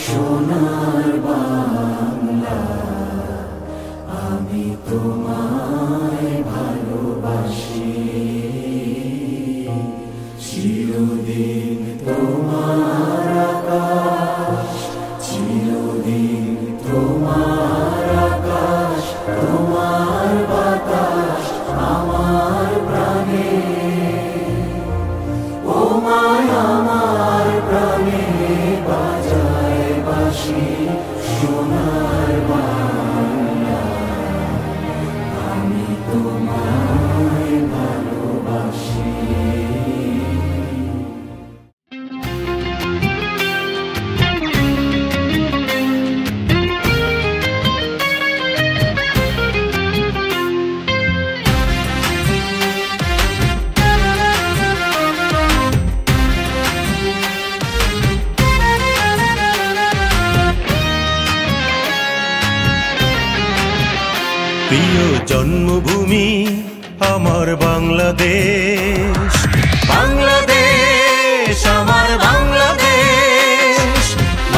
সোনার বাংলা, আমি তোমায় ভালোবাসি। চিরদিন তোমার আকাশ, চিরদিন তোমার আকাশ, তোমার বাতাস আমার প্রাণে, ও মায় আমার প্রাণে বাজায় বাঁশি সোনার বাংলা, আমি তোমায় ভালোবাসি। প্রিয় জন্মভূমি আমার বাংলাদেশ, বাংলাদেশ আমার বাংলাদেশ,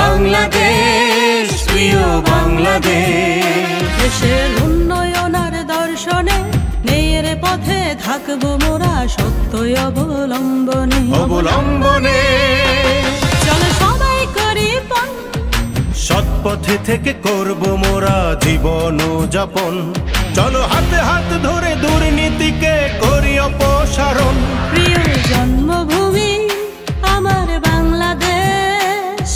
বাংলাদেশ প্রিয় বাংলাদেশ। দেশের উন্নয়নের দর্শনে ন্যায়ের পথে থাকবো মোরা সত্যই অবলম্বনে, অবলম্বনে চলো সবাই করি পণ, সৎ পথে থেকে করব মোরা জীবন যাপন। চলো হাতে হাত ধরে দুর্নীতিকে করি অপসারণ। প্রিয় জন্মভূমি আমার বাংলাদেশ,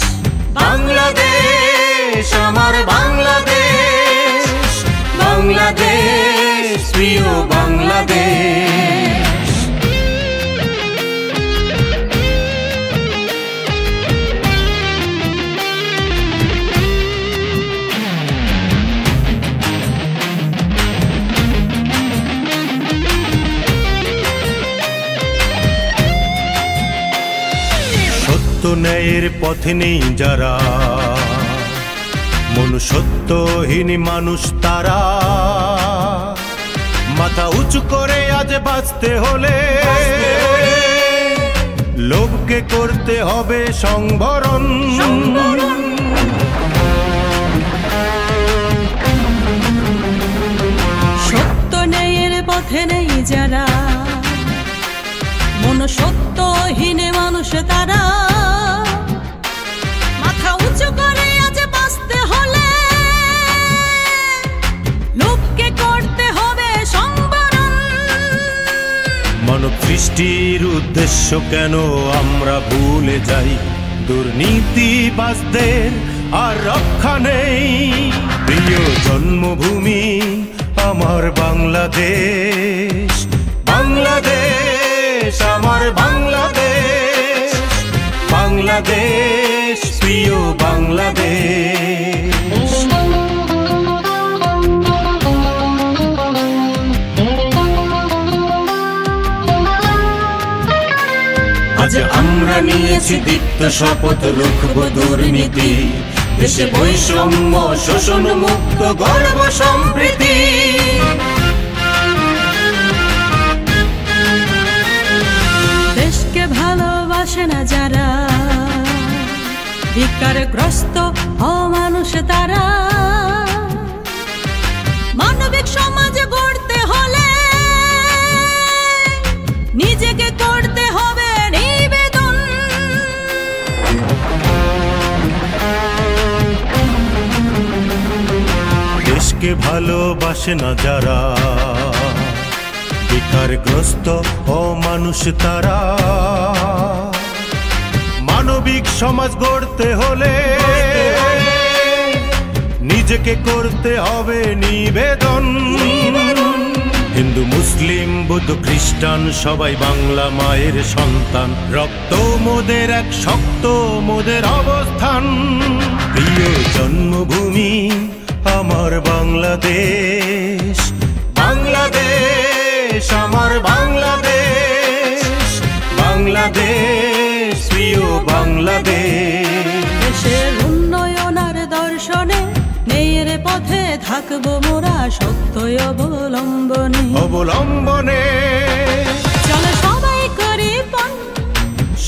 বাংলাদেশ আমার বাংলাদেশ, বাংলাদেশ প্রিয় বাংলাদেশ। সত্য ন্যায়ের পথে নেই যারা, মনুষ্যত্বহীন মানুষ তারা, মাথা উঁচু করে আজ বাঁচতে হলে লোভকে করতে হবে সংবরণ। সত্য ন্যায়ের পথে নেই যারা, মনুষ্যত্বহীন মানুষ তারা, মাথা উঁচু করে আজ বাঁচতে হলে লোককে করতে হবে সংবরণ। মানব সৃষ্টির উদ্দেশ্য কেন আমরা ভুলে যাই, দুর্নীতিবাজদের আর রক্ষা নেই। প্রিয় জন্মভূমি আমার বাংলাদেশ, বাংলাদেশ আমার বাংলাদেশ, বাংলাদেশ প্রিয় বাংলাদেশ। আজ আমরা নিয়েছি দীপ্ত শপথ, রুখব দুর্নীতি, দেশে বৈষম্য শোষণ মুক্ত গর্ব সম্প্রীতি। দেশকে ভালোবাসে না যারা, ভিকারগ্রস্ত অমানুষ তারা, মানবিক সমাজ গড়তে হলে নিজেকে করতে হবে নিবেদন। দেশকে ভালোবাসে না যারা, ভিকারগ্রস্ত অমানুষ তারা, মানবিক সমাজ গড়তে হলে নিজেকে করতে হবে নিবেদন। হিন্দু মুসলিম বৌদ্ধ খ্রিস্টান সবাই বাংলা মায়ের সন্তান, রক্ত মোদের এক শক্ত মোদের অবস্থান। প্রিয় জন্মভূমি আমার বাংলাদেশ, বাংলাদেশ আমার বাংলাদেশ, বাংলাদেশ প্রিয় বাংলাদেশ। দেশের উন্নয়নের দর্শনে ন্যায়ের পথে থাকবো মোরা সত্যই অবলম্বনে, অবলম্বনে চলো সবাই করি পণ,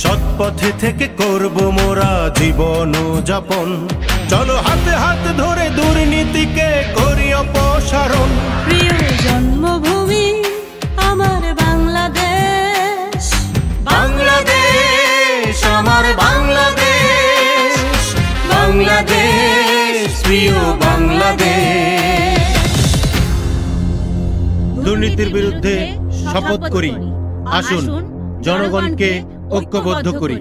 সত্য পথে থেকে করব মোরা জীবন যাপন, চলো হাতে হাত ধরে দুর্নীতিকে করি অপসারণ। প্রিয় জন্মভূমি আমার বাংলাদেশ, বাংলাদেশ আমার বাংলাদেশ, বাংলাদেশ প্রিয় বাংলাদেশ। দুর্নীতির বিরুদ্ধে শপথ করি, আসুন জনগণকে ঐক্যবদ্ধ করি।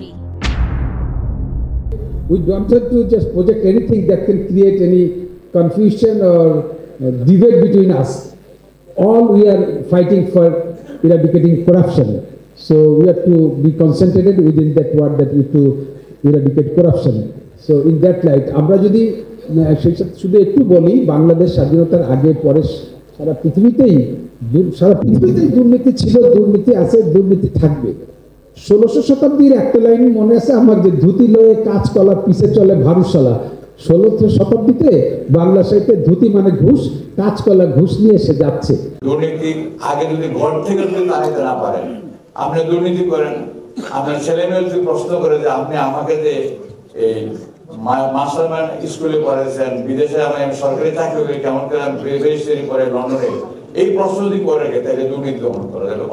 We don't want to just project anything that can create any confusion or debate between us. All we are fighting for eradicating corruption. So we have to be concentrated within that word that we to eradicate corruption. So in that light, আমরা যদি শুধু একটু বলি, বাংলাদেশ স্বাধীনতার আগে পরে সারা পৃথিবীতেই দুর্নীতি ছিল, দুর্নীতি আছে, দুর্নীতি থাকবে। 1600 শতাব্দীর একটা লাইন মনে আছে আমার, যে ধুতি লয়ে কাজ কলা পিছে চলে ভারুশালা। 16 শতাব্দীতে বাংলা সাহিত্যে ধুতি মানে ঘুষ, কাজ কলা ঘুষ নিয়ে এসে যাচ্ছে। দুর্নীতি আগে যদি ঘর থেকে যদি দাঁড়াতে না পারেন, আপনি দুর্নীতি করেন, আপনার ছেলে মেয়ে যদি প্রশ্ন করে যে আপনি আমাকে যে এই মাস্টারম্যান স্কুলে পড়েছেন, বিদেশে আমি সরকারি চাকরি করি, কেমন করে রেজিস্ট্রি করে লন্ডনে, এই প্রশ্ন যদি করে রেখে তাহলে দুর্নীতি দমন করা যাবে।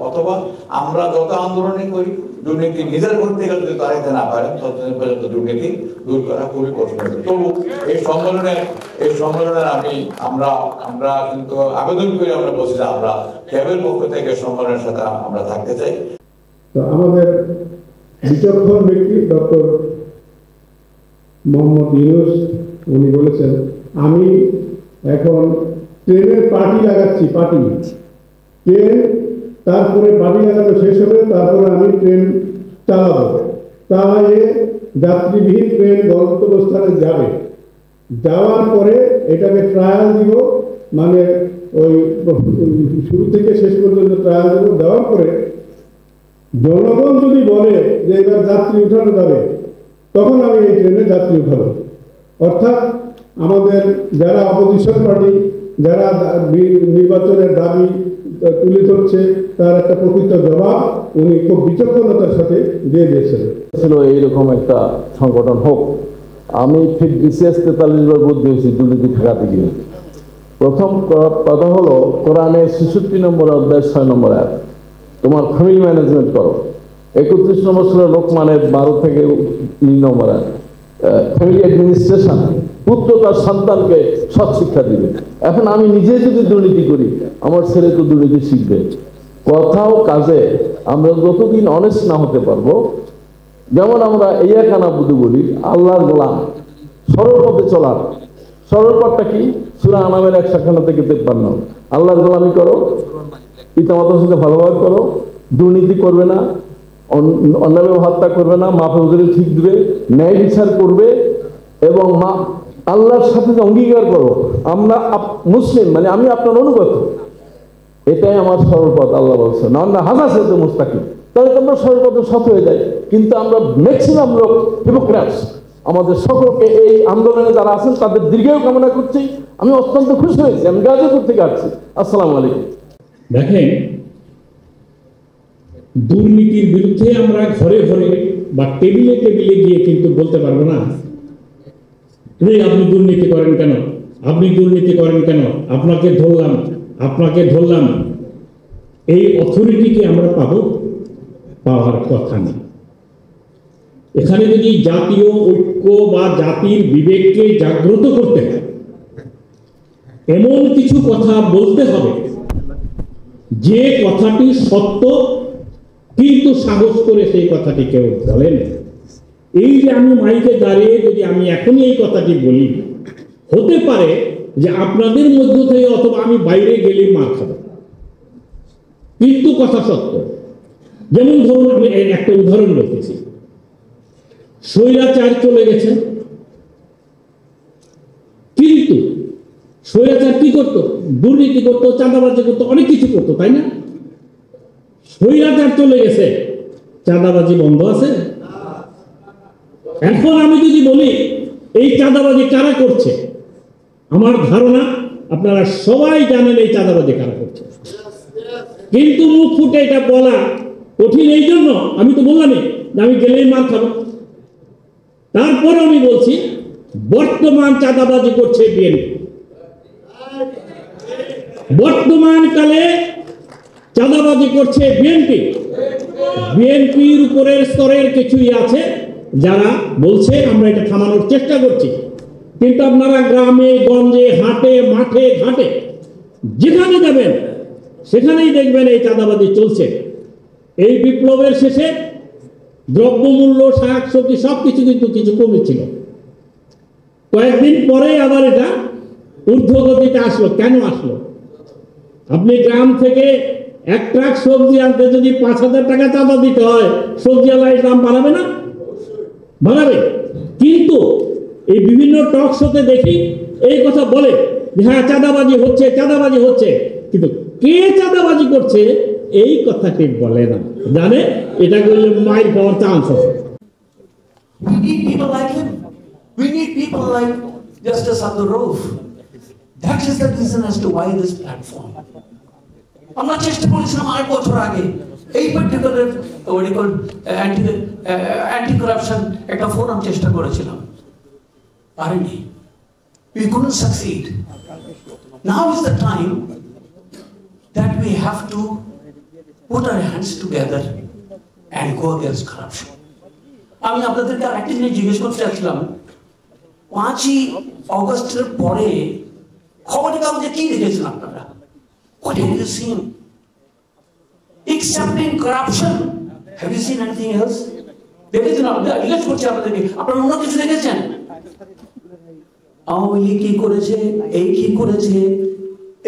অথবা আমরা যত আন্দোলনই করি, দুর্নীতি নিজের ঘর থেকে যদি দাঁড়াতে না পারেন ততদিন পর্যন্ত দুর্নীতি দূর করা খুবই কঠিন হবে। তবু এই সম্মেলনের আমরা কিন্তু আবেদন করে আমরা বলছি যে আমরা ক্যাবের পক্ষ থেকে সম্মেলনের সাথে আমরা থাকতে চাই। তো আমাদের বিচক্ষণ ব্যক্তি ডক্টর মোহাম্মদ ইউনূস উনি বলেছেন, আমি এখন ট্রেনের পার্টি লাগাচ্ছি, পার্টি ট্রেন, তারপরে পার্টি লাগানো শেষ হবে, তারপরে আমি ট্রেন চালাবো, চালিয়ে যাত্রীবিহীন ট্রেন গন্তব্যস্থানে যাবে, যাওয়ার পরে এটাকে ট্রায়াল দিব, মানে ওই শুরু থেকে শেষ পর্যন্ত ট্রায়াল দেবো। দেওয়ার পরে জনগণ যদি বলে যে এবার যাত্রী উঠানো যাবে, তখন আমি এই ট্রেনে যাত্রী উঠাবো। অর্থাৎ আমাদের যারা অপোজিশন পার্টি, যারা নির্বাচনের দাবি তুলে ধরছে, তার একটা প্রকৃত জবাব উনি খুব বিচক্ষণতার সাথে দিয়ে দিয়েছেন। ছিল এইরকম একটা সংগঠন হোক। আমি ঠিক BCS 43 বার বুদ্ধি হয়েছি দুর্নীতি ঠেকাতে গিয়ে। প্রথম কথা হলো কোরআনের 66 নম্বর অধ্যায় 6 নম্বর আয়াত, তোমার ফ্যামিলি ম্যানেজমেন্ট করো। 31 নম্বর সূরা লোকমানের 12 থেকে 3 নম্বর আয়াত, ফ্যামিলি অ্যাডমিনিস্ট্রেশন, পুত্র তার সন্তানকে সৎ শিক্ষা দিবে। এখন আমি নিজে যদি দুর্নীতি করি, আমার ছেলে তো দুর্নীতি শিখবে। কথাও কাজে আমরা যতদিন অনেস্ট না হতে পারবো, যেমন আমরা ইয়াকানা বুধু বলি, আল্লাহর গোলাম, সরল পথে চলার। সরল পথটা কি? সূরা আনামের 151 থেকে 53, আল্লাহর গোলামি করো, পিতামাতার সাথে ভালোভাবে করো, দুর্নীতি করবে না, অন্যায় হত্যা করবে না, মা ফজরে ঠিক দিবে, ন্যায় বিচার করবে, এবং আল্লাহর সাথে অঙ্গীকার করো আমরা মুসলিম, মানে আমি আপনার অনুগত। এটাই আমার সরল পথ, আল্লাহ বলছে না হাজার সাথে মুস্তাকিম। তাহলে তো আমরা সরল পথে সৎ হয়ে যাই। কিন্তু আমরা ম্যাক্সিমাম লোক হিপোক্রেটস। আমাদের সকলকে এই আন্দোলনে যারা আছেন তাদের দীর্ঘায়ু কামনা করছি। আমি অত্যন্ত খুশি হয়েছি, আমি গাজীপুর থেকে আসছি। আসসালামু আলাইকুম। দেখেন, দুর্নীতির বিরুদ্ধে আমরা ঘরে ঘরে বা টেবিলে টেবিলে গিয়ে কিন্তু বলতে পারবো না আপনি দুর্নীতি করেন কেন, আপনি দুর্নীতি করেন কেন, আপনাকে ধরলাম। এই অথরিটি কি আমরা পাবো? পাওয়ার কথা না। এখানে যদি জাতীয় ঐক্য বা জাতির বিবেককে জাগ্রত করতে হয়, এমন কিছু কথা বলতে হবে যে কথাটি সত্য, কিন্তু সাহস করে সেই কথাটি কেউ বলেন। এই যে আমি মাইকে দাঁড়িয়ে যদি আমি এখনই এই কথাটি বলি, হতে পারে যে আপনাদের মধ্য থেকে অথবা আমি বাইরে গেলেই মার খাবো, কিন্তু কথা সত্য। যেমন ধরুন, আমি একটা উদাহরণ বলতেছি, স্বৈরাচার চলে গেছে, কিন্তু স্বৈরাচার কি করতো? দুর্নীতি করতো, চাঁদাবাজি করতো, অনেক কিছু করতো, তাই না? স্বৈরাচার চলে গেছে, চাঁদাবাজি বন্ধ আছে? এখন আমি যদি বলি এই চাঁদাবাজি কারা করছে, আমার ধারণা আপনারা সবাই জানেন এই চাঁদাবাজি কারা করছে, কিন্তু মুখ ফুটে এটা বলা কঠিন এই জন্য আমি তো বললামই যে আমি গেলেই মার খাবো। তারপরে আমি বলছি বর্তমান চাঁদাবাজি করছে বিএনপি। বর্তমান কালে চাঁদাবাজি করছে বিএনপি। বিএনপির উপরের স্তরের কিছুই আছে যারা বলছে আমরা এটা থামানোর চেষ্টা করছি, কিন্তু আপনারা গ্রামে গঞ্জে হাটে মাঠে ঘাটে যেখানে যাবেন সেখানেই দেখবেন এই চাঁদাবাজি চলছে। এই বিপ্লবের শেষে দ্রব্যমূল্য শাক সবজি সবকিছু কিন্তু কিছু কমেছিল, কয়েকদিন পরে আবার এটা ঊর্ধ্বগতিতে আসলো। কেন আসলো? আপনি গ্রাম থেকে এক ট্রাক সবজি আনতে যদি 5,000 টাকা চাঁদা দিতে হয়, সবজি আলার দাম বাড়াবে না? বাড়াবে। কিন্তু এই বিভিন্ন টক শোতে দেখি এই কথা বলে যে হ্যাঁ চাঁদাবাজি হচ্ছে, চাঁদাবাজি হচ্ছে, কিন্তু কে চাঁদাবাজি করছে এই কথাটি বলে না। জানে এটা করলে মাইর পাওয়ার চান্স আছে। We need people like him. We need people like Justice Abdul Rauf. That is the reason as to why this platform. আমরা চেষ্টা করেছিলাম 8 বছর আগে এই পার্টিকুলার অ্যান্টি করাপশন একটা ফোরাম চেষ্টা করেছিলাম, পারিনি। We couldn't succeed. Now is the time that we have to put our hands together and go against corruption. আমি আপনাদেরকে আরেকটা জিনিস জিজ্ঞেস করতে চাচ্ছিলাম, 5ই অগস্টের পরে খবরের কাগজে কি দেখেছেন আপনারা? What have you seen? Except in corruption, have you seen anything else? দেখেছেন? আপনারা জিজ্ঞেস করছি আপনাদেরকে, আপনারা অন্য কিছু দেখেছেন? আওয়ামী লীগ কি করেছে, এই কি করেছে,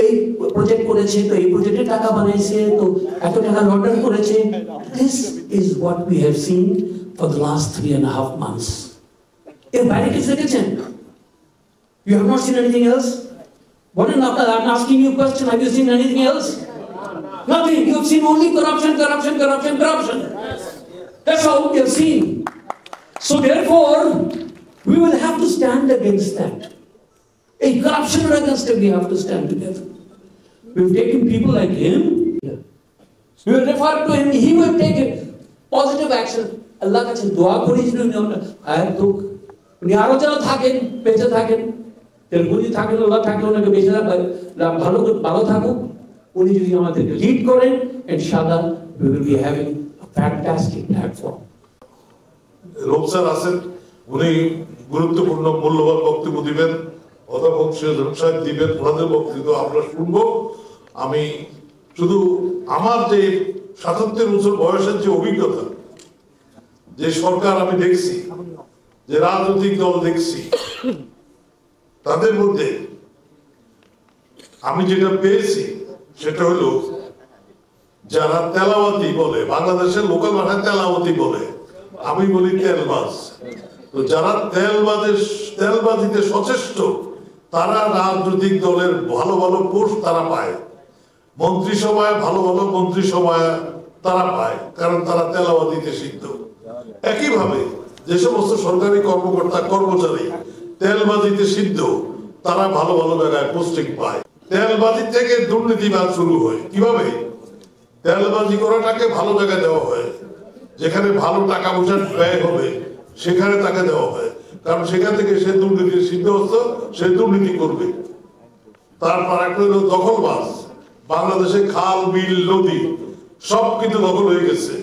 এই প্রজেক্ট করেছে, তো এই প্রজেক্টে টাকা বানাইছে, তো এত টাকা লন্ডন করেছে। This is what we have seen for the last 3.5 months. এর বাইরে কিছু দেখেছেন? You have not seen anything else? What is after I'm asking you a question, have you seen anything else? Nothing. You have seen only corruption, corruption, corruption, corruption. That's all we have seen. So therefore, we will have to stand against that. A corruption against it, we have to stand together. We've taken people like him. We will refer to him. He will take a positive action. Allah কাছে দোয়া করি যে আয়াত দুঃখ উনি আরো যেন থাকেন, বেঁচে থাকেন, তেলগুলি থাকেন, আল্লাহ থাকে ওনাকে বেঁচে ভালো থাকুক। উনি যদি আমাদেরকে লিড করেন, ইনশাআল্লাহ we will be having a fantastic platform. রূপ স্যার আছেন, উনি গুরুত্বপূর্ণ মূল্যবান বক্তব্য দিবেন, অধ্যাপক সাহেব দিবেন, ওনাদের বক্তব্য আমরা শুনবো। আমি শুধু আমার যে ৭৭ বছর বয়সের যে অভিজ্ঞতা, যে সরকার আমি দেখছি, যে রাজনৈতিক দল দেখছি, তাদের মধ্যে আমি যেটা পেয়েছি সেটা হলো যারা তেলাওয়াতি বলে, বাংলাদেশের লোকাল ভাষায় তেলাওয়াতি বলে, আমি বলি তেলবাজ। তো যারা তেলবাজিতে সচেষ্ট তারা রাজনৈতিক দলের ভালো ভালো পোস্ট তারা পায়, মন্ত্রিসভায় ভালো ভালো মন্ত্রিসভায় তারা পায়, কারণ তারা তেলাওয়াতিতে সিদ্ধ। একইভাবে যে সমস্ত সরকারি কর্মকর্তা কর্মচারী তেলবাজিতে সিদ্ধ তারা ভালো ভালো জায়গায় পোস্টিং পায়। তেলবাজি থেকে দুর্নীতিবাদ শুরু হয়। কিভাবে? তেলবাজি করাটাকে ভালো জায়গায় দেওয়া হয়, যেখানে ভালো টাকা পয়সা ব্যয় হবে সেখানে তাকে দেওয়া হয়, কারণ সেখান থেকে সে দুর্নীতির সিদ্ধহস্ত, সে দুর্নীতি করবে। তারপর একটা হলো দখলবাজ। বাংলাদেশে খাল বিল নদী সব কিন্তু দখল হয়ে গেছে।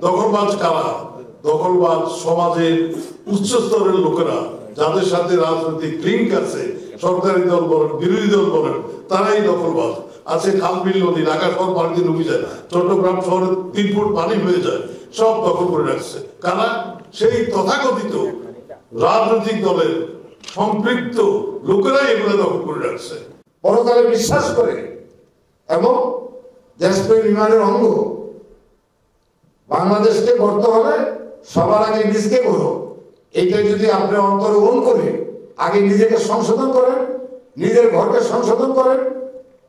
দখলবাজ কারা? দখলবাজ সমাজের উচ্চ স্তরের লোকেরা, যাদের সাথে রাজনৈতিক লিঙ্ক আছে, সরকারি দল বলেন বিরোধী দল বলেন, তারাই দখলবাজ। আছে খাল বিল নদী, ঢাকা শহর পানিতে ডুবে যায়, চট্টগ্রাম শহরে 3 ফুট পানি হয়ে যায়, সব দখল করে রাখছে কারা? সেই তথাকথিত রাজনৈতিক দলের সম্পৃক্ত লোকেরাই এগুলো দখল করে রাখছে। পরকালে বিশ্বাস করে এবং দেশপ্রেম ইমানের অঙ্গ। বাংলাদেশকে গড়তে হবে সবার আগে নিজকে গড়ো। এইটা যদি আপনি অন্তর্গ্রহণ করে আগে নিজেকে সংশোধন করেন, নিজের ঘরকে সংশোধন করেন,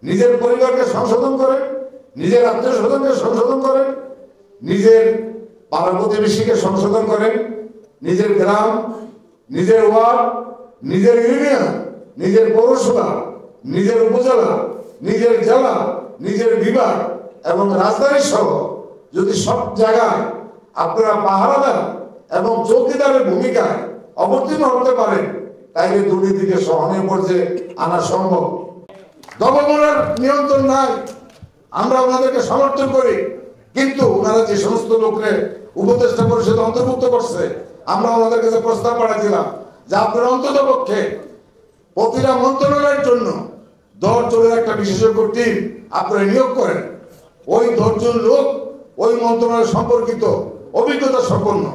নিজের পরিবারকে সংশোধন করেন, নিজের আত্মীয় স্বজনকে সংশোধন করেন, নিজের পাড়া প্রতিবেশীকে সংশোধন করেন, নিজের গ্রাম, নিজের ওয়ার্ড, নিজের ইউনিয়ন, নিজের পৌরসভা, নিজের উপজেলা, নিজের জেলা, নিজের বিভাগ এবং রাজধানী সহ যদি সব জায়গায় আপনারা পাহারা দেন এবং চৌকিদারের ভূমিকায় অবতীর্ণ হতে পারেন, তাইলে দুর্নীতিকে সহনীয় পর্যায়ে আনা সম্ভব। দমনের নিয়ন্ত্রণ নাই, আমরা ওনাদেরকে সমর্থন করি, কিন্তু ওনারা যে সমস্ত লোকের উপদেষ্টা পরিষদে অন্তর্ভুক্ত করছে, আমরা ওনাদের কাছে প্রস্তাব পাঠাচ্ছিলাম যে আপনারা অন্তত পক্ষে প্রতিটা মন্ত্রণালয়ের জন্য 10 জনের একটা বিশেষজ্ঞ টিম আপনারা নিয়োগ করেন। ওই 10 জন লোক ওই মন্ত্রণালয় সম্পর্কিত অভিজ্ঞতা সম্পন্ন,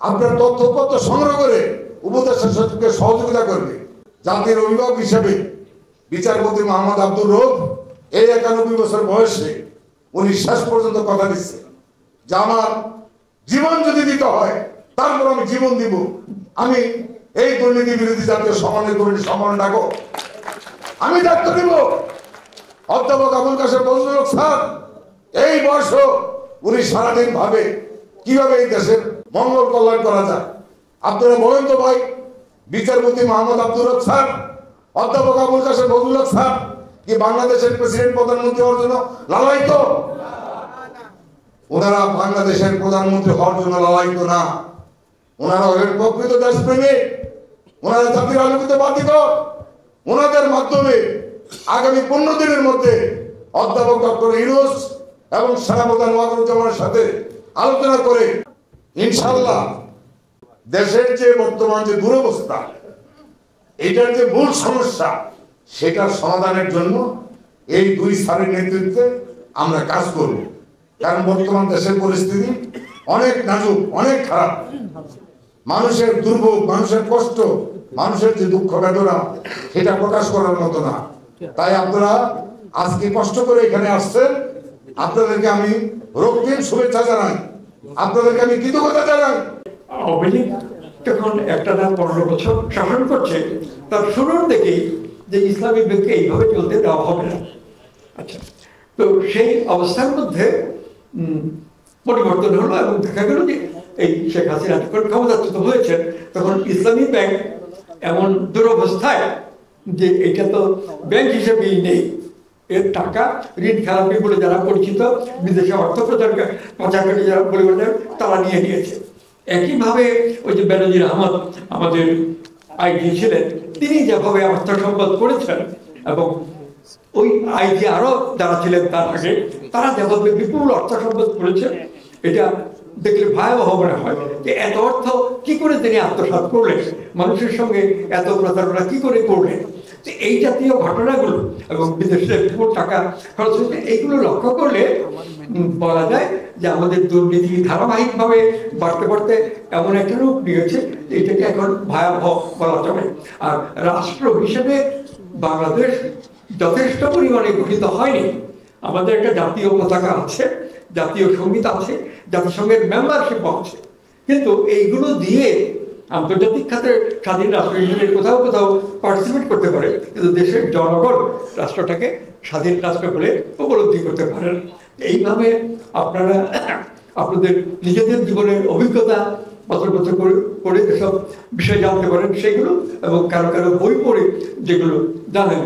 আপনার তথ্যপত্র সংগ্রহ করে উপদেষ্টা সচিবকে সহযোগিতা করবে। জাতির অভিভাবক হিসেবে বিচারপতি মোহাম্মদ আব্দুর রউফ এই 91 বছর বয়সে উনি শেষ পর্যন্ত কথা দিচ্ছে যে আমার জীবন যদি দিতে হয় তারপর আমি জীবন দিব, আমি এই দুর্নীতি বিরোধী জাতীয় সমন্বয় কমিটি সম্মেলন ডাকো, আমি দায়িত্ব দিব। অধ্যাপক আবুল কাশেম ফজলুল হক স্যার এই বয়সও উনি সারাদিন ভাবে কিভাবে এই দেশের মঙ্গল কল্যাণ করা যায়। আপনারা বলেন তো ভাই, বিচারপতি মোহাম্মদ আব্দুর রউফ স্যার, অধ্যাপক আবুল কাশেম ফজলুল হক স্যার কি বাংলাদেশের প্রেসিডেন্ট প্রধানমন্ত্রী হওয়ার জন্য লালায়িত? ওনারা বাংলাদেশের প্রধানমন্ত্রী হওয়ার জন্য লালায়িত না, ওনারা প্রকৃত দেশপ্রেমী, ওনারা জাতির আলোকিত বাতিঘর। ওনাদের মাধ্যমে আগামী 15 দিনের মধ্যে অধ্যাপক ডক্টর ইউনূস এবং সেনাপ্রধান ওয়াকারুজ্জামানের সাথে আলোচনা করে ইনশাআল্লাহ দেশের যে বর্তমান যে দুরবস্থা, এটার যে মূল সমস্যা, সেটার সমাধানের জন্য এই 2 স্যারের নেতৃত্বে আমরা কাজ করব। কারণ বর্তমান দেশের পরিস্থিতি অনেক নাজুক, অনেক খারাপ। মানুষের দুর্ভোগ, মানুষের কষ্ট, মানুষের যে দুঃখ বেদনা, সেটা প্রকাশ করার মতো না। তাই আপনারা আজকে কষ্ট করে এখানে আসছেন, আপনাদেরকে আমি রক্তিম শুভেচ্ছা জানাই, আপনাদেরকে আমি কৃতজ্ঞতা জানাই। আওয়ামী লীগ যখন একটা না 15 বছর শাসন করছে, তার শুরুর থেকেই যে ইসলামী ব্যাংককে এইভাবে চলতে দেওয়া হবে না। আচ্ছা, তো সেই অবস্থার মধ্যে পরিবর্তন হলো এবং দেখা গেল যে এই শেখ হাসিনা যখন ক্ষমতাচ্যুত হয়েছেন, তখন ইসলামী ব্যাংক এমন দুরবস্থায় যে এটা তো ব্যাংক হিসেবেই নেই, এর টাকা ঋণ খেলাপি বলে যারা পরিচিত, বিদেশে অর্থ পাচারকারী যারা বলে তারা নিয়ে নিয়েছে। একইভাবে ওই যে বেনজির আহমদ আমাদের আইজি ছিলেন, তিনি যেভাবে অর্থ সম্পদ করেছেন এবং ওই আইজি আরো যারা ছিলেন তার আগে, তারা যেভাবে বিপুল অর্থ সম্পদ করেছেন, এটা দেখলে ভয়াবহ মনে হয় যে এত অর্থ কি করে তিনি আত্মসাৎ করলেন, মানুষের সঙ্গে এত প্রতারণা কি করে করলেন। এই জাতীয় ঘটনাগুলো এবং বিদেশে বিপুল টাকা খরচ হচ্ছে, এইগুলো লক্ষ্য করলে বলা যায় যে আমাদের দুর্নীতি ধারাবাহিকভাবে বাড়তে বাড়তে এমন একটা রূপ নিয়েছে, এটাকে এখন ভয়াবহ বলা চলে। আর রাষ্ট্র হিসেবে বাংলাদেশ যথেষ্ট পরিমাণে গঠিত হয়নি। আমাদের একটা জাতীয় পতাকা আছে, জাতীয় সঙ্গীত আছে, জাতিসংঘের মেম্বারশিপ আছে, কিন্তু এইগুলো দিয়ে আন্তর্জাতিক খাতে স্বাধীন রাষ্ট্র হিসেবে কোথাও কোথাও পার্টিসিপেট করতে পারে, কিন্তু দেশের জনগণ রাষ্ট্রটাকে স্বাধীন রাষ্ট্র বলে উপলব্ধি করতে পারেন। এইভাবে আপনারা আপনাদের নিজেদের জীবনের অভিজ্ঞতা পত্র করে এসব বিষয় জানতে পারেন সেগুলো, এবং কারো কারো বই পড়ে যেগুলো জানেন,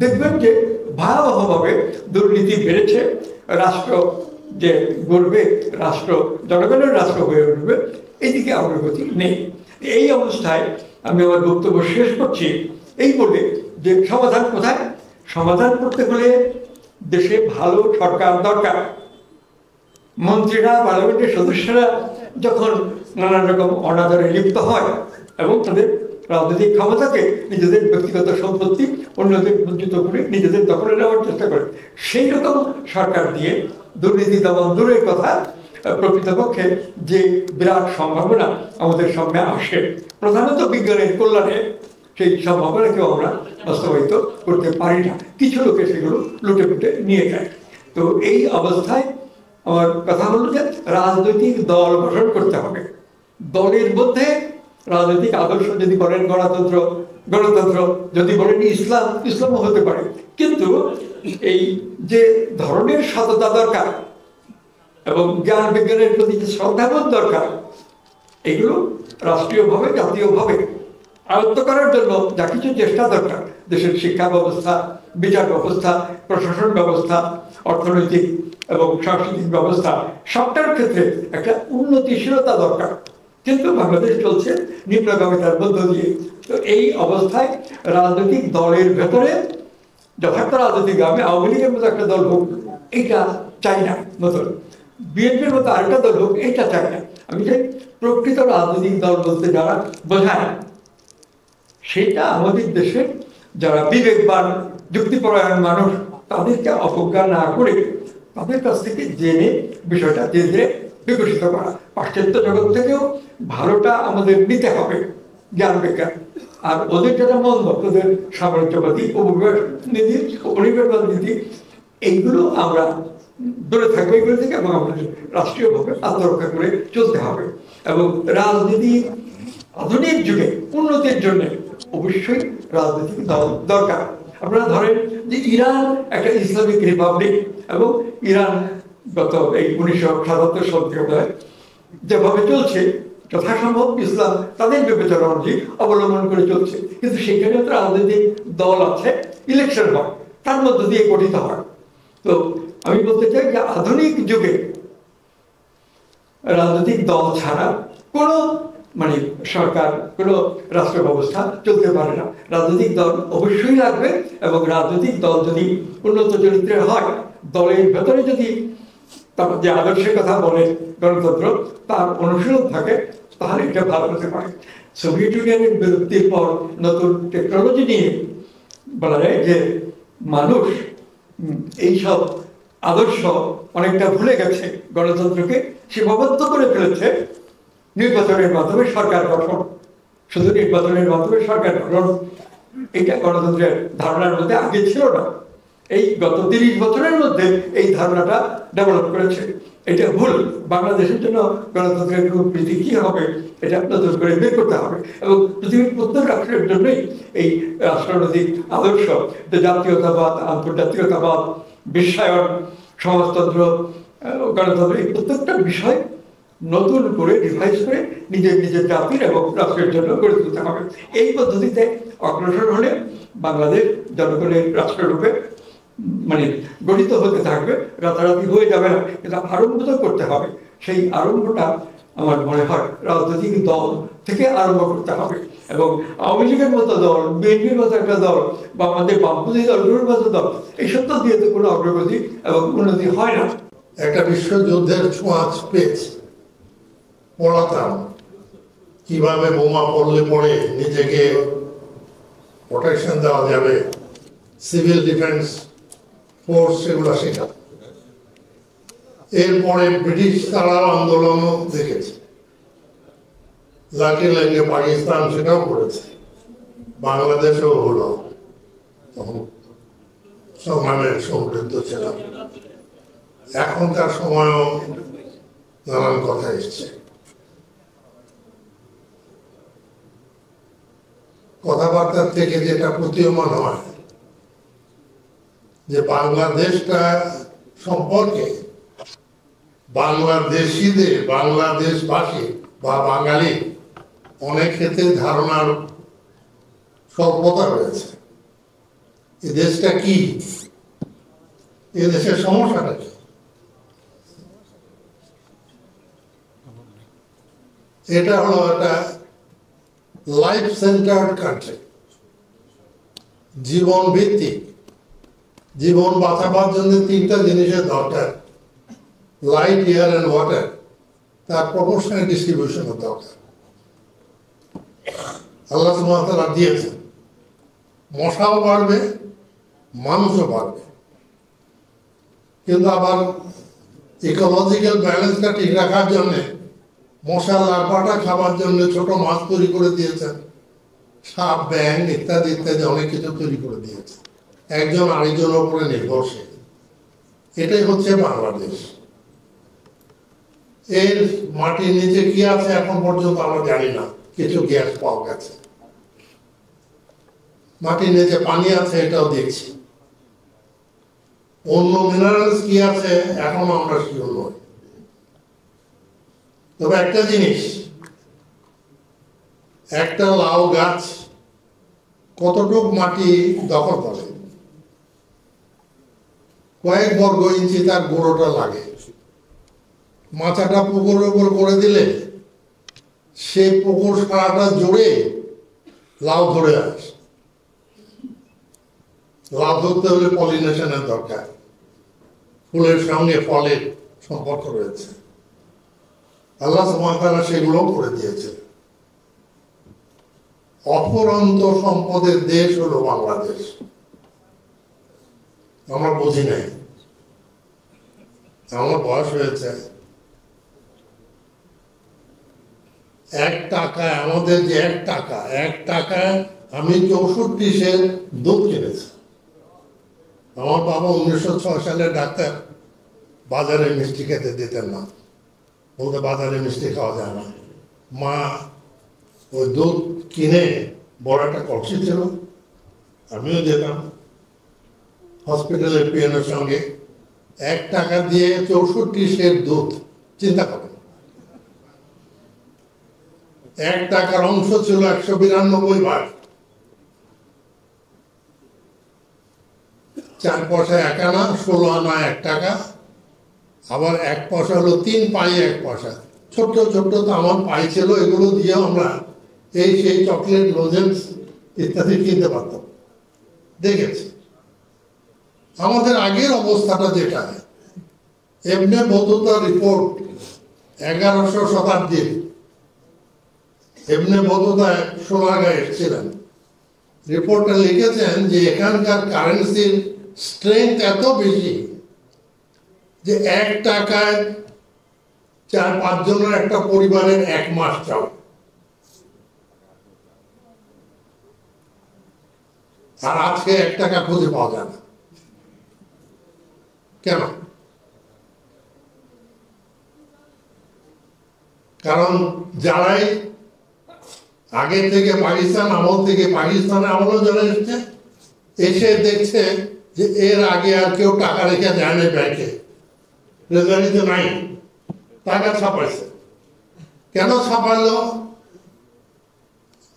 দেখবেন যে ভয়াবহভাবে দুর্নীতি বেড়েছে। রাষ্ট্র যে গড়বে, রাষ্ট্র জনগণের রাষ্ট্র হয়ে উঠবে, এইদিকে অগ্রগতি নেই। এই অবস্থায় আমি আমার বক্তব্য শেষ করছি এই বলে যে সমাধান কোথায়? সমাধান করতে হলে দেশে ভালো সরকার দরকার। মন্ত্রীরা, পার্লামেন্টের সদস্যরা যখন নানান রকম অনাদরে লিপ্ত হয় এবং তাদের রাজনৈতিক ক্ষমতাকে নিজেদের ব্যক্তিগত সম্পত্তি অন্যদের বঞ্চিত করে নিজেদের দখলে নেওয়ার চেষ্টা করে, সেই রকম সরকার দিয়ে দুর্নীতি দমন দূরের কথা, প্রকৃতপক্ষে যে বিরাট সম্ভাবনা আমাদের সামনে আসে, প্রধানত বিজ্ঞানের কল্যাণে, সেই সম্ভাবনাকেও আমরা বাস্তবায়িত করতে পারি না। কিছু লোকে সেগুলো লুটে পুটে নিয়ে যায়। তো এই অবস্থায় আমার কথা হলো যে রাজনৈতিক দল গঠন করতে হবে। দলের মধ্যে রাজনৈতিক আদর্শ যদি বলেন গণতন্ত্র, গণতন্ত্র, যদি বলেন ইসলাম, ইসলামও হতে পারে, কিন্তু এই যে ধরনের সততা দরকার এবং জ্ঞান বিজ্ঞানের প্রতি যে শ্রদ্ধাবোধ দরকার, এগুলো রাষ্ট্রীয়ভাবে, জাতীয়ভাবে আয়ত্ত করার জন্য যা কিছু চেষ্টা দরকার, দেশের শিক্ষা ব্যবস্থা, বিচার ব্যবস্থা, প্রশাসন ব্যবস্থা, অর্থনৈতিক এবং সাংস্কৃতিক ব্যবস্থা সবটার ক্ষেত্রে একটা উন্নতিশীলতা দরকার। কিন্তু বাংলাদেশ চলছে নিম্নগামিতার মধ্য দিয়ে। তো এই অবস্থায় রাজনৈতিক দলের ভেতরে যথার্থ রাজনৈতিক, আমি আওয়ামী লীগের মতো একটা দল হোক এইটা চাই না, নতুন বিএনপির মতো আরেকটা দল হোক এইটা চাই না। আমি চাই প্রকৃত রাজনৈতিক দল বলতে যারা বোঝায় সেটা আমাদের দেশের যারা বিবেকবান যুক্তিপরায়ণ মানুষ তাদেরকে অবজ্ঞা না করে তাদের কাছ থেকে জেনে বিষয়টা ধীরে ধীরে বিকশিত করা। পাশ্চাত্য জগৎ থেকেও ভালোটা আমাদের নিতে হবে, জ্ঞান বিজ্ঞান। আর ওদের যেটা মন্দ, ওদের সাম্রাজ্যবাদী উপনিবেশ নীতি, উপনিবেশবাদ নীতি, এইগুলো আমরা দূরে থাকবো এগুলো থেকে, এবং আমাদের রাষ্ট্রীয়ভাবে আত্মরক্ষা করে চলতে হবে। এবং রাজনীতি আধুনিক যুগে উন্নতির জন্য অবশ্যই রাজনৈতিক দল দরকার। আপনারা ধরেন যে ইরান একটা ইসলামিক রিপাবলিক, এবং ইরান গত এই 1977 সাল থেকে যেভাবে চলছে যথাসম্ভব ইসলাম তাদের বিবেচনা অনুযায়ী অবলম্বন করে চলছে। কিন্তু সেখানে তো রাজনৈতিক দল আছে, ইলেকশন হয়, তার মধ্য দিয়ে গঠিত হয়। তো আমি বলতে চাই যে আধুনিক যুগে রাজনৈতিক দল ছাড়া কোনো সরকার, কোনো রাষ্ট্র ব্যবস্থা চলতে পারে না। রাজনৈতিক দল অবশ্যই লাগবে, এবং রাজনৈতিক দল যদি উন্নত চরিত্রের হয়, দলের ভেতরে যদি তার যে আদর্শের কথা বলে গণতন্ত্র তার অনুশীলন থাকে, তাহলে এটা ভালো হতে পারে। সোভিয়েত ইউনিয়নের বিলুপ্তির পর নতুন টেকনোলজি নিয়ে বলা যায় যে মানুষ এইসব আদর্শ অনেকটা ভুলে গেছে, গণতন্ত্রকে সীমাবদ্ধ করে ফেলেছে নির্বাচনের মাধ্যমে সরকার গঠন। শুধু নির্বাচনের মাধ্যমে সরকার গঠন এটা গণতন্ত্রের ধারণার মধ্যে আগে ছিল না। এই গত 30 বছরের মধ্যে এই ধারণাটা ডেভেলপ করেছে। এটা ভুল। বাংলাদেশের জন্য গণতন্ত্রের রূপনীতি কি হবে এটা নতুন করে বের করতে হবে, এবং পৃথিবীর প্রত্যেক রাষ্ট্রের জন্যই এই রাষ্ট্রনৈতিক আদর্শ, যে জাতীয়তাবাদ, আন্তর্জাতিকতাবাদ, বিশ্বায়ন, সমাজতন্ত্র, গণতন্ত্র, এই প্রত্যেকটা বিষয় নতুন করে রিভাইজ করে নিজের নিজের জাতির এবং রাষ্ট্রের জন্য গড়ে তুলতে হবে। এই পদ্ধতিতে অগ্রসর হলে বাংলাদেশ জনগণের রাষ্ট্ররূপে গঠিত হতে থাকবে, রাতারাতি হয়ে যাবে না, কিন্তু আরম্ভ তো করতে হবে। সেই আরম্ভটা আমার মনে হয় রাজনৈতিক দল থেকে আরম্ভ করতে হবে। এবং আওয়ামী লীগের মতো দল, বিএনপির মতো একটা দল, বা আমাদের বামপন্থী দলগুলোর মতো দল, এইসব তো দিয়ে তো কোনো অগ্রগতি এবং উন্নতি হয় না। একটা বিশ্বযুদ্ধের ছোঁয়াচ পেয়েছে, পড়াতাম কিভাবে বোমা পড়লে পড়ে নিজেকে প্রোটেকশন দেওয়া যাবে, সিভিল ডিফেন্স ফোর্স, সেগুলো শেখা। এরপরে ব্রিটিশ তারাও আন্দোলনও দেখেছে, লাকি লেগে পাকিস্তান সেটাও করেছে, বাংলাদেশেও হলো, তখন সংগ্রামের সমৃদ্ধ ছিলাম। এখনকার সময়ও নানান কথা এসছে। কথাবার্তার থেকে যেটা প্রতীয়মান হয় যে বাংলাদেশটা সম্পর্কে বাংলাদেশিদের, বাংলাদেশবাসী বা বাঙালি অনেক ক্ষেত্রে ধারণার স্বল্পতা রয়েছে। এই দেশটা কি, এ দেশের সমস্যাটা কি, এটা হলো একটা লাইফ সেন্টার্ড কান্ট্রি, জীবন ভিত্তিক। জীবন বাঁচাবার জন্য 3টা জিনিসের দরকার, লাইট, এয়ার অ্যান্ড ওয়াটার। তার প্রপোর্শনাল ডিস্ট্রিবিউশনের দরকার। আল্লাহ সুবহানাহু ওয়া তাআলা দিয়েছেন, মশাও বাড়বে, মানুষও বাড়বে, কিন্তু আবার ইকোলজিক্যাল ব্যালেন্সটা ঠিক রাখার জন্য মশা লার্ভাটা খাবার জন্য ছোট মাছ তৈরি করে দিয়েছেন, সাপ, ব্যাঙ ইত্যাদি ইত্যাদি অনেক কিছু তৈরি করে দিয়েছে। একজন আরেকজনের উপরে নির্ভরশীল। এটাই হচ্ছে বাংলাদেশ। এর মাটির নিচে কি আছে এখন পর্যন্ত আমরা জানি না, কিছু গ্যাস পাওয়া গেছে। মাটির নিচে পানি আছে এটাও দেখছি, অন্য মিনারেলস কি আছে এখন আমরা শিওর নই। তবে একটা জিনিস, একটা লাউ গাছ কতটুক মাটি দখল করে, কয়েক বর্গ ইঞ্চি তার গোড়োটা লাগে। মাথাটা পুকুরের উপর করে দিলে সেই পুকুর সারাটা জুড়ে লাউ ধরে আসে। লাউ ধরতে হলে পলিনেশনের দরকার, ফুলের সঙ্গে ফলের সম্পর্ক রয়েছে। আল্লাহ সুবহানাহু ওয়া তাআলা সেগুলো করে দিয়েছে। অপরন্ত সম্পদের দেশ হলো বাংলাদেশ। আমরা বুঝি নাই, আমার বয়স হয়েছে, 1 টাকায় আমাদের যে 1 টাকায় আমি 64 সের দুধ কিনেছি। আমার বাবা 1906 সালে ডাক্তার, বাজারে মিষ্টি খেতে দিতেন না, বলতে বাজারে মিষ্টি খাওয়া যায় না। মা ওই দুধ কিনে বড় একটা কলসি ছিল, আমিও যেতাম হসপিটালের পিয়নের সঙ্গে। 1 টাকা দিয়ে 64 সের দুধ, চিন্তা করেন। 1 টাকার অংশ ছিল 192 ভাগ। 4 পয়সা 1 আনা, 16 আনা 1 টাকা, আবার 1 পয়সা হলো 3 পাই 1 পয়সা। ছোট্ট ছোট্ট তো আমার পাই ছিল, এগুলো দিয়ে আমরা এই সেই চকলেট, লজেন্স ইত্যাদি কিনতে পারতাম। দেখেছি আমাদের আগের অবস্থাটা যেটা, এমনি বৌদ্ধতা রিপোর্ট 1100 শতাব্দীর, এমনি বৌদ্ধতা সোনারগাঁয়ে এসেছিলেন, রিপোর্টে লিখেছেন যে এখানকার কারেন্সির স্ট্রেংথ এত বেশি যে 1 টাকায় 4-5 জনের একটা পরিবারের 1 মাস চাও। আর আজকে 1 টাকা খুঁজে পাওয়া যায় না। কেন? কারণ যারাই আগে থেকে পাকিস্তান আমল থেকে, পাকিস্তানে আমলে যারা এসছে, এসে দেখছে যে এর আগে আর কেউ টাকা রেখে যায় না ব্যাংকে, ট্রেজারিতে নাই, টাকা ছাপাইছে। কেন ছাপাইলো?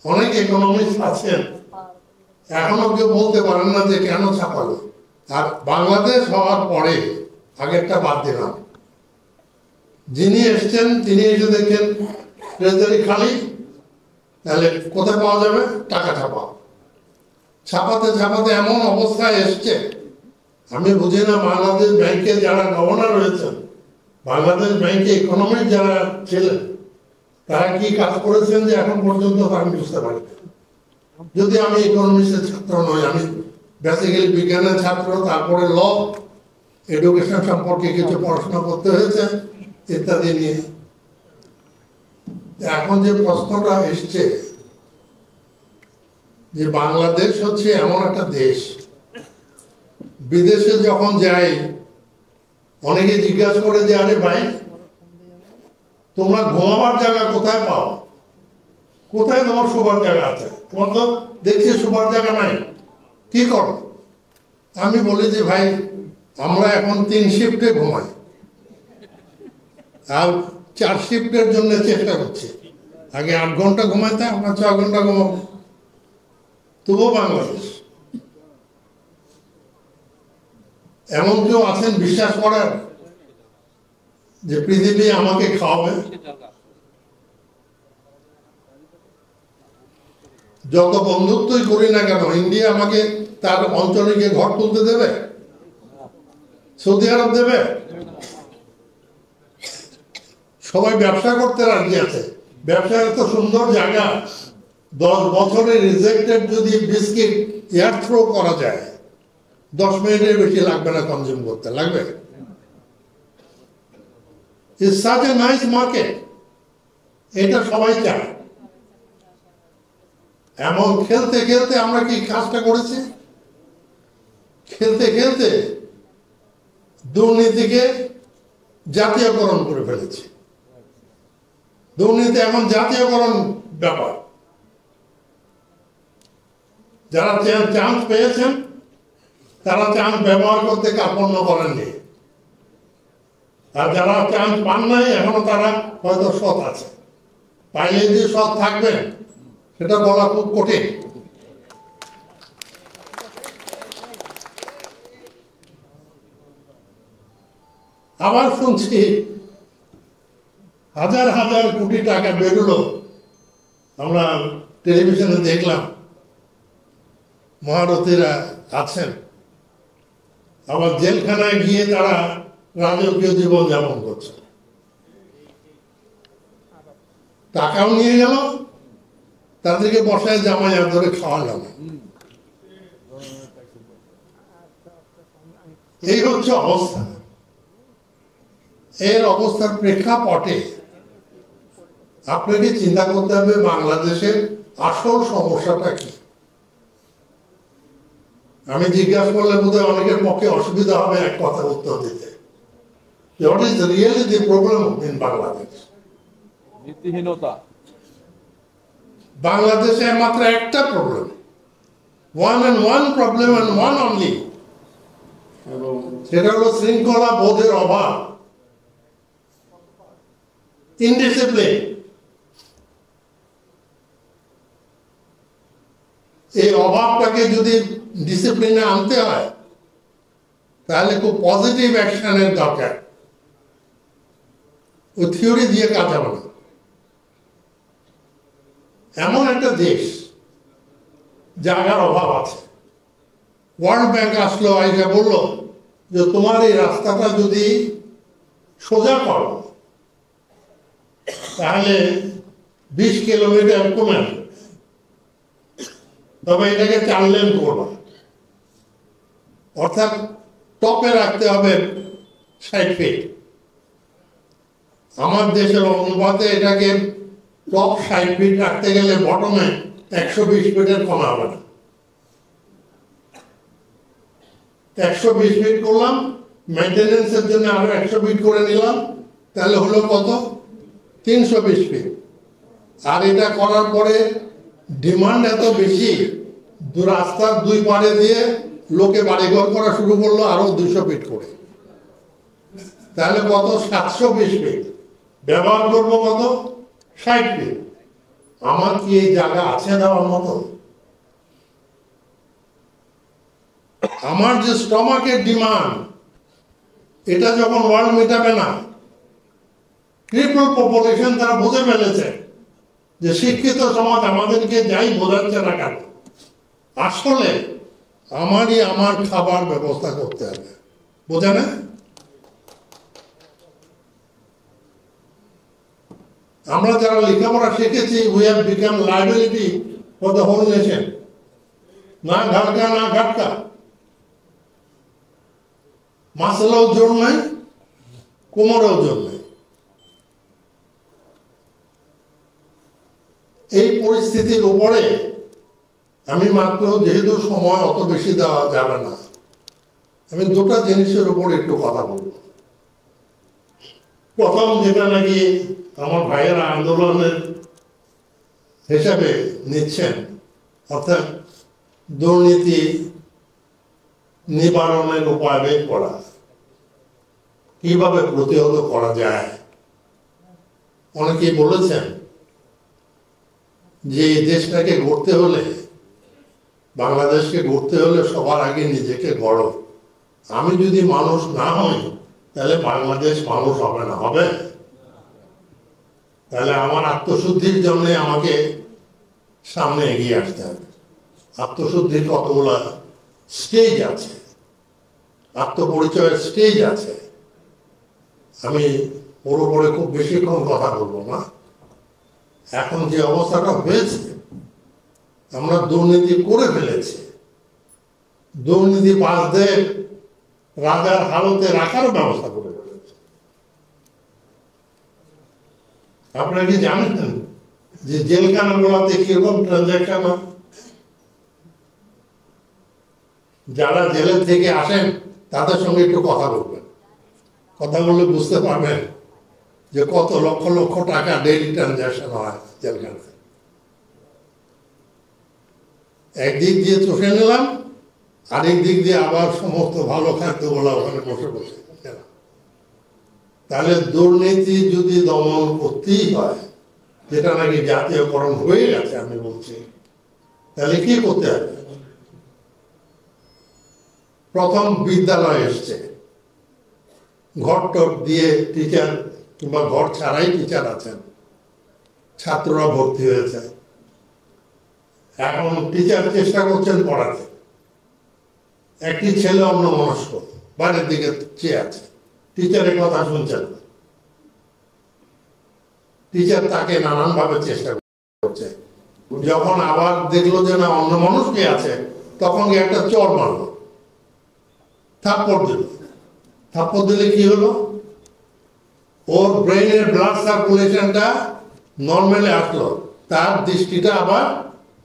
অনেক ইকোনমিস্ট আছেন, এখনো কেউ বলতে পারেন না যে কেন ছাপালো। আর বাংলাদেশ হওয়ার পরে, আগেরটা বাদ দিলাম, যিনি এসছেন তিনি এসে দেখেন ট্রেজারি খালি, তাহলে কোথায় পাওয়া যাবে? টাকা ছাপাও। ছাপাতে ছাপাতে এমন অবস্থায় এসছে, আমি বুঝি না বাংলাদেশ ব্যাংকে যারা গভর্নর রয়েছেন, বাংলাদেশ ব্যাংকে ইকোনমিক যারা ছিলেন, তারা কি কাজ করেছেন যে এখন পর্যন্ত আমি বুঝতে পারি। যদি আমি ইকোনমিক্সের ছাত্র নই, আমি বেসিক্যালি বিজ্ঞানের ছাত্র, তারপরে ল, এডুকেশন সম্পর্কে কিছু পড়াশোনা করতে হয়েছে ইত্যাদি নিয়ে। এখন যে প্রশ্নটা এসছে যে বাংলাদেশ হচ্ছে এমন একটা দেশ, বিদেশে যখন যাই অনেকে জিজ্ঞাসা করে যে আরে ভাই তোমরা ঘুমাবার জায়গা কোথায় পাও, কোথায় তোমার শোবার জায়গা আছে? তোমার তো দেখছি শোবার জায়গা নাই, কি করো? আমি বলি যে ভাই আমরা এখন 3 শিফটে ঘুমাই, আর 4 শিফটের জন্য চেষ্টা করছি। আগে 8 ঘন্টা ঘুমাইতে, আমরা 6 ঘন্টা ঘুমাবো। তবুও বাংলাদেশ। এমন কেউ আছেন বিশ্বাস করার যে পৃথিবী আমাকে খাওয়াবে? যত বন্ধুত্বই করি না কেন, ইন্ডিয়া আমাকে তার অঞ্চলে ঘর তুলতে দেবে? সৌদি আরব দেবে? সবাই ব্যবসা করতে রাজি আছে। ব্যবসা এত সুন্দর জায়গা, 10 বছরে রিজেক্টেড যদি বিস্কিট এয়ার থ্রো করা যায়, 10 মিনিটের বেশি লাগবে না কনজিউম করতে, লাগবে? It's such a nice market. এটা সবাই চায়। এমন খেলতে খেলতে আমরা কি কাজটা করেছি? খেলতে খেলতে দুর্নীতিকে জাতীয়করণ করে ফেলেছি। দুর্নীতি এখন জাতীয়করণ ব্যাপার। যারা চান্স পেয়েছেন তারা চান্স ব্যবহার করতে কার্পণ্য করেননি, আর যারা চান্স পান নাই এখনো তারা হয়তো সৎ আছে। পাইলে যে সৎ থাকবেন সেটা বলা খুব কঠিন। আবার শুনছি হাজার হাজার কোটি টাকা বেরোলো, আমরা টেলিভিশনে দেখলাম, মহারথীরা আছেন, আবার জেলখানায় গিয়ে তারা রাজকীয় জীবন যাপন করছে। টাকাও নিয়ে গেল, তাদেরকে বসায় জামাই ধরে খাওয়ালাম। এই হচ্ছে অবস্থা। এর অবস্থার প্রেক্ষাপটে আপনাকে চিন্তা করতে হবে বাংলাদেশের আসল সমস্যাটা কি। আমি জিজ্ঞাসা করলে বোধহয় অনেকের পক্ষে অসুবিধা হবে এক কথা উত্তর দিতে। What is really the problem in Bangladesh? নীতিহীনতা। বাংলাদেশে মাত্র একটা problem, one problem and one only, সেটা হলো শৃঙ্খলা বোধের অভাব, ইনডিসিপ্লিন। এই অভাবটাকে যদি ডিসিপ্লিনে আনতে হয় তাহলে খুব পজিটিভ অ্যাকশনের দরকার, ওই থিওরি দিয়ে কাজ হবে না। এমন একটা দেশ জায়গার অভাব আছে, ওয়ার্ল্ড ব্যাংক আসলো, আইসা বললো যে তোমার এই রাস্তাটা যদি সোজা করো তাহলে 20 কিলোমিটার কমে আসবে, তবে এটাকে 4 লেন করবা, অর্থাৎ টপে রাখতে হবে 60 ফিট। আমার দেশের অনুপাতে এটাকে টপ 60 ফিট রাখতে গেলে বটমে 120 ফিটের কমা হবে না। 120 ফিট করলাম, মেইনটেনেন্সের জন্য আরো 100 ফিট করে নিলাম, তাহলে হলো কত? 320 ফিট। আর এটা করার পরে ডিমান্ড এত বেশি, রাস্তার দুই পাড়ে দিয়ে লোকে বাড়িঘর করা শুরু করলো আরো 200 ফিট করে, তাহলে কত? 720 ফিট। ব্যবহার করবো কত? 60 ফিট। আমার কি এই জায়গা আছে দেওয়ার মতো? আমার যে স্টমাকের ডিমান্ড, এটা যখন ওয়ার্ল্ড মেটাবে না, ট্রিপল পপুলেশন তারা বুঝে ফেলেছে যে শিক্ষিত সমাজ আমাদেরকে যাই বোঝাচ্ছে না কেন, আসলে আমার খাবার ব্যবস্থা করতে হবে, বোঝে না? আমরা যারা লেখাপড়া শিখেছি, we have become liability for the whole nation. না ঘাটকা না ঘাটকা, মাসেলেও জোর নাই, কোমরেও জোর নাই। এই পরিস্থিতির উপরে আমি মাত্র, যেহেতু সময় অত বেশি দেওয়া যাবে না, আমি দুটা জিনিসের উপর একটু কথা বলব। প্রথম, যেটা নাকি আমার ভাইয়েরা আন্দোলনের হিসাবে নিচ্ছেন, অর্থাৎ দুর্নীতি নিবারণের উপায় বের করা, কিভাবে প্রতিহত করা যায়। অনেকেই বলেছেন যে দেশটাকে গড়তে হলে, বাংলাদেশকে গড়তে হলে সবার আগে নিজেকে গড়ো। আমি যদি মানুষ না হই তাহলে বাংলাদেশ মানুষ হবে না। হবে? তাহলে আমার আত্মশুদ্ধির জন্য আমাকে সামনে এগিয়ে আসতে হবে। আত্মশুদ্ধির কতগুলো স্টেজ আছে, আত্মপরিচয়ের স্টেজ আছে। আমি পুরোপুরি খুব বেশিক্ষণ কথা বলবো না। এখন যে অবস্থাটা হয়েছে, আমরা দুর্নীতি করে ফেলেছি, দুর্নীতিবাজদের রাজার হালতে রাখার ব্যবস্থা করে ফেলেছে। আপনারা কি জানেন যে জেলখানাগুলোতে কিরকম ট্রানজাকশন হয়? যারা জেলের থেকে আসেন তাদের সঙ্গে একটু কথা বলবেন, কথা বললে বুঝতে পারবেন যে কত লক্ষ লক্ষ টাকা ডেইলি ট্রানজাকশন হয় জেলখানায়। একদিক দিয়ে চষে নিলাম, আরেক দিক দিয়ে আবার সমস্ত ভালো খাদ্যগুলো ওখানে বসে বসে। তাহলে দুর্নীতি যদি দমন করতেই হয়, যেটা নাকি জাতীয়করণ হয়ে গেছে আমি বলছি, তাহলে কি করতে হবে? প্রথম বিদ্যালয় এসছে, ঘর টর দিয়ে টিচার কিংবা ঘর ছাড়াই টিচার আছেন, ছাত্ররা ভর্তি হয়েছে, এখন টিচার চেষ্টা করছেন পড়াতে। একটি ছেলে অন্যমনস্ক বাইরের দিকে চেয়ে আছে, টিচারের কথা শুনছেন না। টিচার তাকে নানানভাবে চেষ্টা করছে। যখন আবার দেখলো যে না অন্য মানুষকে আছে, তখন একটা চর মারল, থাপ্পড় দিল। থাপ্পড় দিলে কি হলো, ওর ব্রেইনের ব্লাড সার্কুলেশনটা নর্মালে আসলো, তার দৃষ্টিটা আবার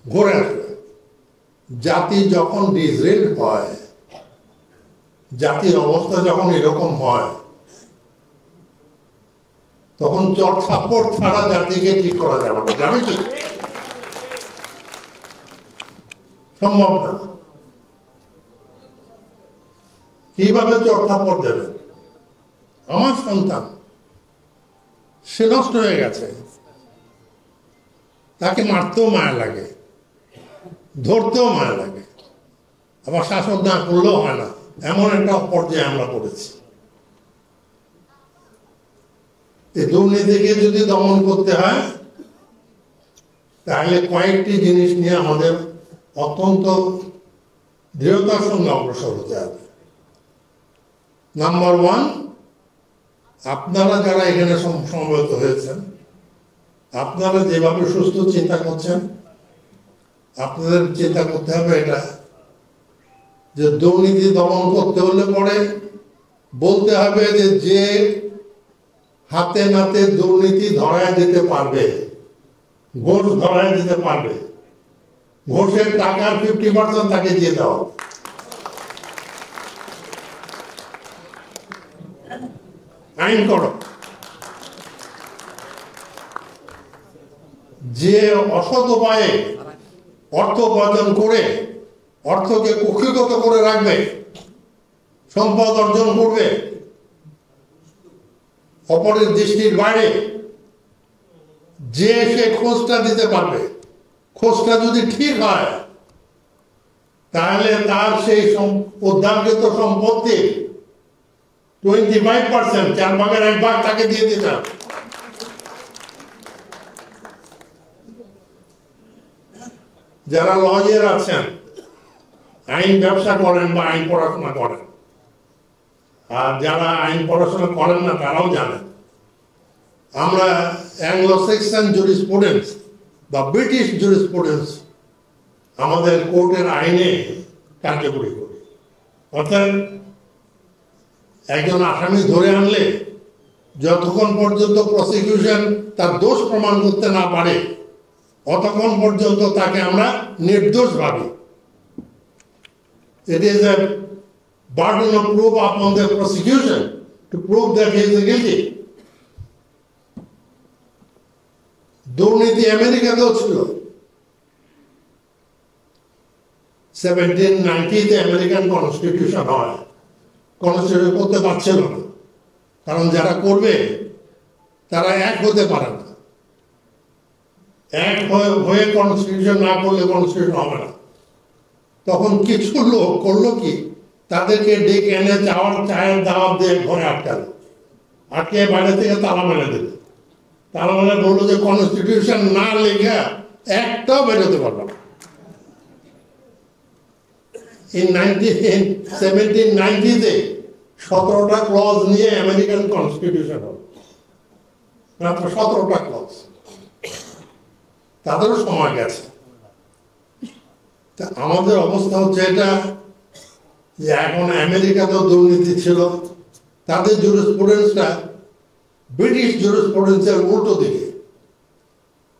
ঘুরে আসলো। জাতি যখন ডিসরেল হয়, জাতির অবস্থা যখন এরকম হয়, তখন চর থাপ্পড় ছাড়া জাতিকে ঠিক করা যাবে না। যাবে কি? সম্ভব না। কিভাবে চর থাপ্পড় দেবেন? আমার সন্তান সে নষ্ট হয়ে গেছে, তাকে মারতেও মায়া লাগে, ধরতেও মায়া লাগে, আবার শাসন না করলেও হয় না, এমন একটা পর্যায়ে আমরা পড়েছি। এই দুর্নীতিকে যদি দমন করতে হয়, তাহলে কয়েকটি জিনিস নিয়ে আমাদের অত্যন্ত দৃঢ়তার সঙ্গে অগ্রসর হতে হবে। নাম্বার ওয়ান, আপনারা যারা এখানে সমবেত হয়েছেন, আপনারা যেভাবে সুস্থ চিন্তা করছেন, আপনাদের চিন্তা করতে হবে এটা যে দুর্নীতি দমন করতে হলে পরে বলতে হবে যে হাতে নাতে দুর্নীতি ধরায় দিতে পারবে, ঘোষ ধরায় দিতে পারবে, ঘোষের টাকার 50% তাকে দিয়ে দেওয়া। আইন করো। যে অসৎ উপায়ে অর্থ উপার্জন করে অর্থকে কক্ষিগত করে রাখবে, সম্পদ অর্জন করবে অপরের দৃষ্টির বাইরে, যে সে খোঁজটা দিতে পারবে, খোঁজটা যদি ঠিক হয়, তাহলে তার সেই উদ্ধারকৃত সম্পত্তি 25%, 4 ভাগের 1 ভাগ তাকে দিয়ে দিতে হবে। যারা লয়ার আছেন, আইন ব্যবসা করেন বা আইন পড়াশোনা করেন, আর যারা আইন পড়াশোনা করেন না তারাও জানেন, আমরা অ্যাংলো সেকশন জুরিসপ্রুডেন্স বা ব্রিটিশ জুরিসপ্রুডেন্স আমাদের কোর্টের আইনে কার্যকরী করি। অর্থাৎ একজন আসামি ধরে আনলে যতক্ষণ পর্যন্ত প্রসিকিউশন তার দোষ প্রমাণ করতে না পারে, অতক্ষণ পর্যন্ত তাকে আমরা নির্দোষ ভাবি। It is a burden of proof upon the prosecution to prove that he is guilty. দুর্নীতি আমেরিকাতেও ছিল। 1790-তে আমেরিকান কনস্টিটিউশন হয়, কনস্টিটিউশন করতে পারছিল না, কারণ যারা করবে তারা এক হতে পারে না। এক হয়ে কনস্টিটিউশন না করলে কনস্টিটিউশন হবে না। তখন কিছু লোক করলো কি, তাদেরকে ডেকে এনে চায়ের দাওয়াত দিয়ে ঘরে আটকালো, আটকে বাইরে থেকে তালা মেরে দিল। তালা মেরে বললো যে কনস্টিটিউশন না লেখা একটাও বেরোতে পারবে না। In 1790-তে 17টা ক্লজ নিয়ে আমেরিকান কনস্টিটিউশন হল, মাত্র 17টা ক্লজ। তাদেরও সময় গেছে। আমাদের অবস্থা হচ্ছে এটা যে এখন আমেরিকাতেও দুর্নীতি ছিল, তাদের জুরিসপ্রুডেন্সটা ব্রিটিশ জুরিসপ্রুডেন্সের উল্টো দিকে।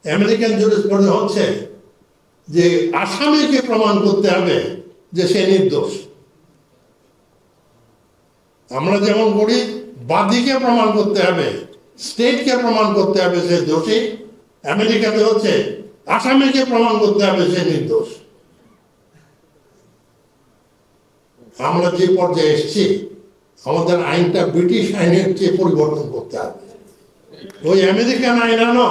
আমেরিকান জুরিসপ্রুডেন্স হচ্ছে যে আসামিকে প্রমাণ করতে হবে যে সে নির্দোষ। আমরা যেমন করি বাদীকে প্রমাণ করতে হবে, স্টেটকে প্রমাণ করতে হবে সে দোষী। আমেরিকাতে হচ্ছে আসামিকে প্রমাণ করতে হবে সে নির্দোষ। আমরা যে পর্যায়ে এসেছি, আমাদের আইনটা ব্রিটিশ আইনের চেয়ে পরিবর্তন করতে হবে। ওই আমেরিকান আইন আনো,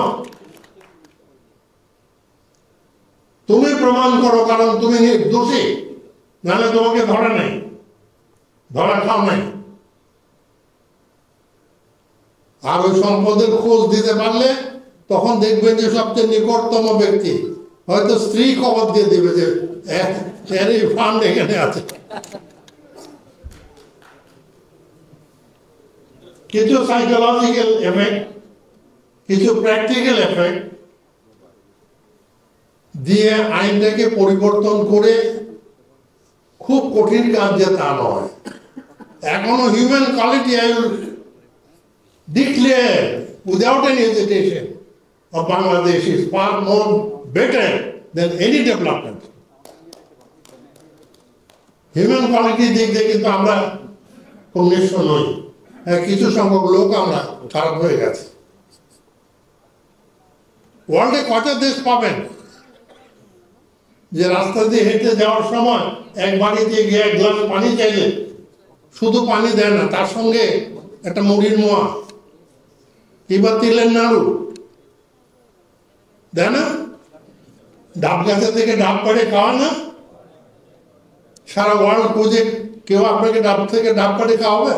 তুমি প্রমাণ করো কারণ তুমি দোষী, নাহলে তোমাকে ধরা নাই, ধরা খাও নাই। আর ওই সম্পদের খোঁজ দিতে পারলে তখন দেখবেন যে সবচেয়ে নিকটতম ব্যক্তি হয়তো স্ত্রী খবর দিয়ে দিবে যে এর এই ফান্ড এখানে আছে। কিছু সাইকোলজিক্যাল এফেক্ট, কিছু প্র্যাকটিক্যাল এফেক্ট দিয়ে আইনটাকে পরিবর্তন করে খুব কঠিন কাজ যে তা নয়। এখনো human quality I will declare without any hesitation of Bangladesh is far more better than any development. Human কোয়ালিটির দিক দিয়ে কিন্তু আমরা খুব নিঃস্ব নই। কিছু সংখ্যক লোক আমরা খারাপ হয়ে গেছে। ওয়ার্ল্ডে কয়টা দেশ পাবেন যে রাস্তা দিয়ে হেঁটে যাওয়ার সময় এক বাড়ি দিয়ে গিয়ে এক গ্লাস পানি চাইলে শুধু পানি দেয় না, তার সঙ্গে একটা মুড়ির মোয়া কিংবা তিলের নাড়ু দেয় না? ডাব গাছে থেকে ডাব পাড়ে খাওয়া না? সারা ওয়ার্ল্ড খুঁজে কেউ আপনাকে ডাব থেকে ডাব পাড়ে খাওয়াবে?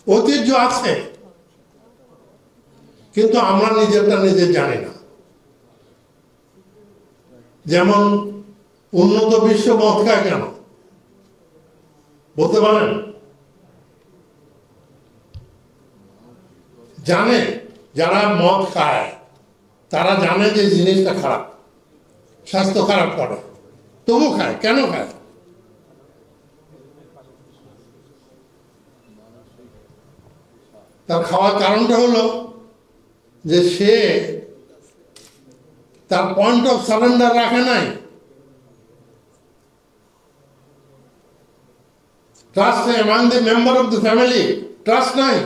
ঐতিহ্য আছে, কিন্তু আমরা নিজেরটা নিজে জানি না। যেমন উন্নত বিশ্ব মদ খায় কেন বলতে পারেন? জানে, যারা মদ খায় তারা জানে যে জিনিসটা খারাপ, স্বাস্থ্য খারাপ করে, তবু খায়। কেন খায়? তার খাওয়ার কারণটা হলো যে সে তার পয়েন্ট অফ সারেন্ডার রাখে নাই, trust among the member of the family, trust নাই।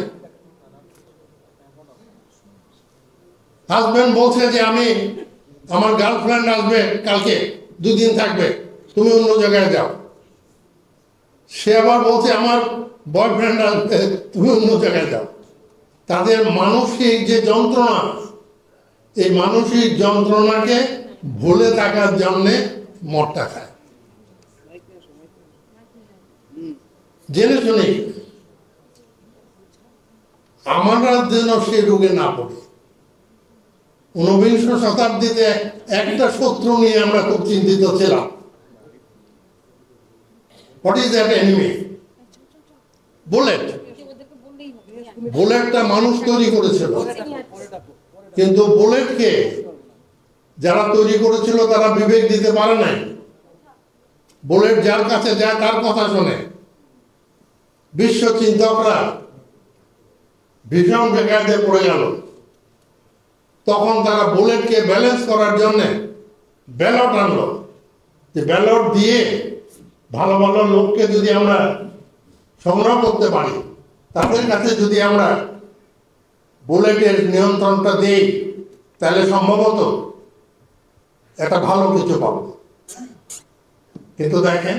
হাজবেন্ড বলছে যে আমি, আমার গার্লফ্রেন্ড আসবে কালকে, 2 দিন থাকবে, তুমি অন্য জায়গায় যাও। সে আবার বলছে আমার বয়ফ্রেন্ড আসবে, তুমি অন্য জায়গায় যাও। তাদের মানসিক যে যন্ত্রণা, এই মানসিক যন্ত্রণাকে ভুলে থাকার জন্যে মদটা খায়, জেনে শুনে। আমরা যেন সে রোগে না পড়ি। 19 শতাব্দীতে একটা শত্রু নিয়ে আমরা খুব চিন্তিত ছিলাম। What is that enemy? Bullet. বুলেটটা মানুষ তৈরি করেছিল, কিন্তু বুলেটকে যারা তৈরি করেছিল তারা বিবেক দিতে পারে নাই। বুলেট যার কাছে যায় তার কথা শোনে। বিশ্ব চিন্তকরা ভীষণ বেকায়দে পড়ে গেল। তখন তারা বুলেটকে ব্যালেন্স করার জন্য ব্যালট আনলো, যে ব্যালট দিয়ে ভালো ভালো লোককে যদি আমরা সংগ্রহ করতে পারি, তাদের কাছে যদি আমরা বুলেটের নিয়ন্ত্রণটা দিই, তাহলে সম্ভবত একটা ভালো কিছু পাব। কিন্তু দেখেন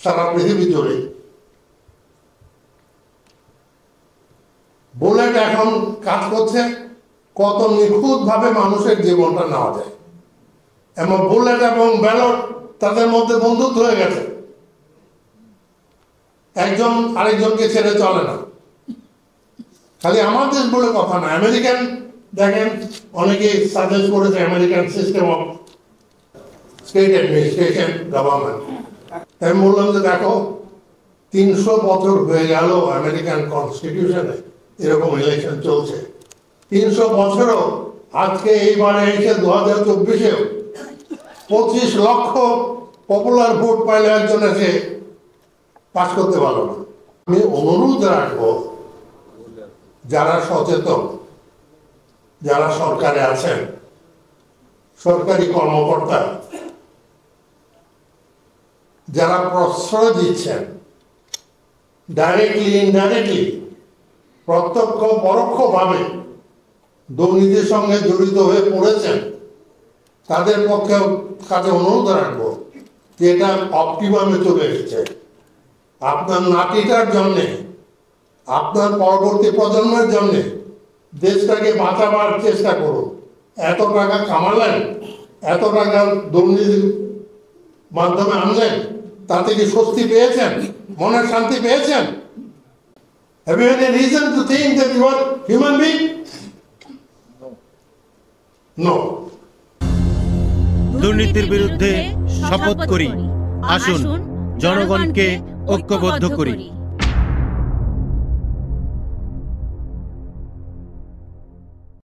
সারা পৃথিবী জুড়ে বুলেট এখন কাজ করছে, কত নিখুঁতভাবে মানুষের জীবনটা নেওয়া যায়। এমন বুলেট এবং ব্যালট তাদের মধ্যে বন্ধুত্ব হয়ে গেছে, একজন আরেকজনকে ছেড়ে চলে না। খালি আমার দেশ বলে কথা না, আমেরিকান দেখেন অনেকে সাজেস্ট করেছে American system of state administration government. আমি বললাম যে দেখো 300 বছর হয়ে গেল আমেরিকান কনস্টিটিউশনে এরকম ইলেকশন চলছে, 300 বছরও আজকে এইবারে এসে 2024-এও 25 লক্ষ পপুলার ভোট পাইলে একজন এসে পাস করতে পারলো না। আমি অনুরোধ রাখবো যারা সচেতন, যারা সরকারে আছেন, সরকারি কর্মকর্তা, যারা প্রশ্রয় দিচ্ছেন ডাইরেক্টলি ইনডাইরেক্টলি, প্রত্যক্ষ পরোক্ষভাবে দুর্নীতির সঙ্গে জড়িত হয়ে পড়েছেন, তাদের পক্ষে কাছে অনুরোধ রাখবো যে এটা অপটিমামে চলে এসেছে। আপনার নাতিটার জন্যে, আপনার পরবর্তী প্রজন্মের জন্যে দেশটাকে বাঁচাবার চেষ্টা করুন। এত টাকা কামালেন, এত টাকা দুর্নীতির মাধ্যমে আনলেন, তাতে কি স্বস্তি পেয়েছেন, মনের শান্তি পেয়েছেন? Have you any reason to think that you are human being? No. দুর্নীতির বিরুদ্ধে শপথ করি, আসুন জনগণকে ঐক্যবদ্ধ করি।